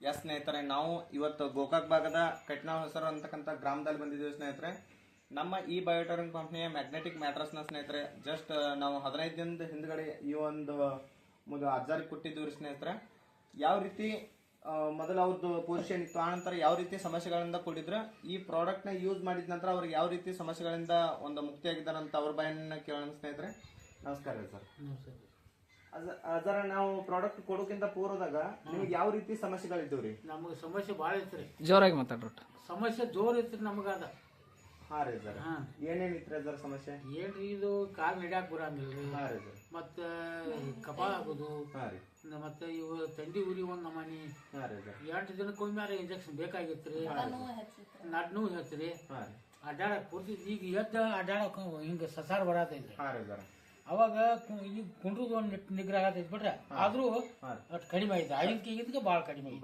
S ಸ್ನೇಹಿತರೆ, ನಾವು ಇವತ್ತು ಗೋಕಾಕ್ ಭಾಗದ ಕಟ್ನಾಳ್ ಹೊಸರು ಅಂತಕ್ಕಂಥ ಗ್ರಾಮದಲ್ಲಿ ಬಂದಿದ್ದೀವಿ ಸ್ನೇಹಿತರೆ. ನಮ್ಮ ಈ ಬಯೋಟರಿನ್ ಕಂಪ್ನಿಯ ಮ್ಯಾಗ್ನೆಟಿಕ್ ಮ್ಯಾಟ್ರಸ್ನ ಸ್ನೇಹಿತರೆ ಜಸ್ಟ್ ನಾವು 15 ದಿನದ ಹಿಂದ್ಗಡೆ ಈ ಒಂದು ಅರ್ಜಾರಿಗೆ ಕೊಟ್ಟಿದ್ದೀವಿ ಸ್ನೇಹಿತರೆ. ಯಾವ ರೀತಿ ಮೊದಲು ಅವ್ರದ್ದು ಪೊಸಿಷನ್ ಇತ್ತು, ಆನಂತರ ಯಾವ ರೀತಿ ಸಮಸ್ಯೆಗಳಿಂದ ಕೂಡಿದ್ರೆ ಈ ಪ್ರಾಡಕ್ಟ್ನ ಯೂಸ್ ಮಾಡಿದ ನಂತರ ಅವ್ರಿಗೆ ಯಾವ ರೀತಿ ಸಮಸ್ಯೆಗಳಿಂದ ಒಂದು ಮುಕ್ತಿಯಾಗಿದ್ದಾರಂತ ಅವ್ರ ಬಾಯನ್ನ ಕೇಳೋಣ ಸ್ನೇಹಿತರೆ. ನಮಸ್ಕಾರ ರೀ ಸರ್. ಅದರ ನಾವು ಪ್ರಾಡಕ್ಟ್ ಕೊಡೋಕ್ಕಿಂತ ಪೂರ್ವದಾಗ ನಿಮ್ಗೆ ಯಾವ ರೀತಿ ಸಮಸ್ಯೆಗಳಿದ್ದವ್ರಿ? ನಮಗೆ ಸಮಸ್ಯೆ ಭಾಳ ಐತ್ರಿ. ಜೋರಾಗಿ ಮಾತಾಡ್ರಿ. ಸಮಸ್ಯೆ ಜೋರ್ ಐತ್ರಿ ನಮಗದ. ಹಾ ರೀ ಸರ್, ಏನೇನಿತ್ರಿ ಅದರ ಸಮಸ್ಯೆ? ಏನ್ರಿ ಇದು ಕಾಲ್ ನಡ್ಯಾಕ್ ಬರಂಗಿಲ್ರಿ. ಹಾ ರೀ ಸರ್. ಮತ್ತ ಕಪಾಳ ಆಗೋದು. ಹಾ ರೀ. ಮತ್ತೆ ಇವು ತಂಡಿ ಉರಿ ಒಂದ್ ನಮನಿ. ಹಾ ರೀ ಸರ್. 8 ದಿನಕ್ಕೊಮ್ಮೆ ಇಂಜೆಕ್ಷನ್ ಬೇಕಾಗಿತ್ರಿ. ನಡ್ನು ಹೇಳ್ತೀರಿ. ಹಾ ರೀ. ಅಡ್ಡಾಡಕ್ ಪೂರ್ತಿ ಈಗ ಎದ್ದ ಅಡ್ಡಾಡಕ್ ಹಿಂಗ ಸಸಾರ ಬರತೈತ್ರಿ. ಹಾ ರೀ ಸರ್. ಅವಾಗ ಈಗ ಕುಂಡ್ರದು ಒಂದ್ ನಿಗ್ರಹ ಆಗತೈತಿ ಬಿಟ್ರೆ ಆದ್ರೂ ಅಟ್ ಕಡಿಮೆ ಐತಿ. ಆಗಿದ್ಕೆ ಭಾಳ ಕಡಿಮೆ ಐತಿ.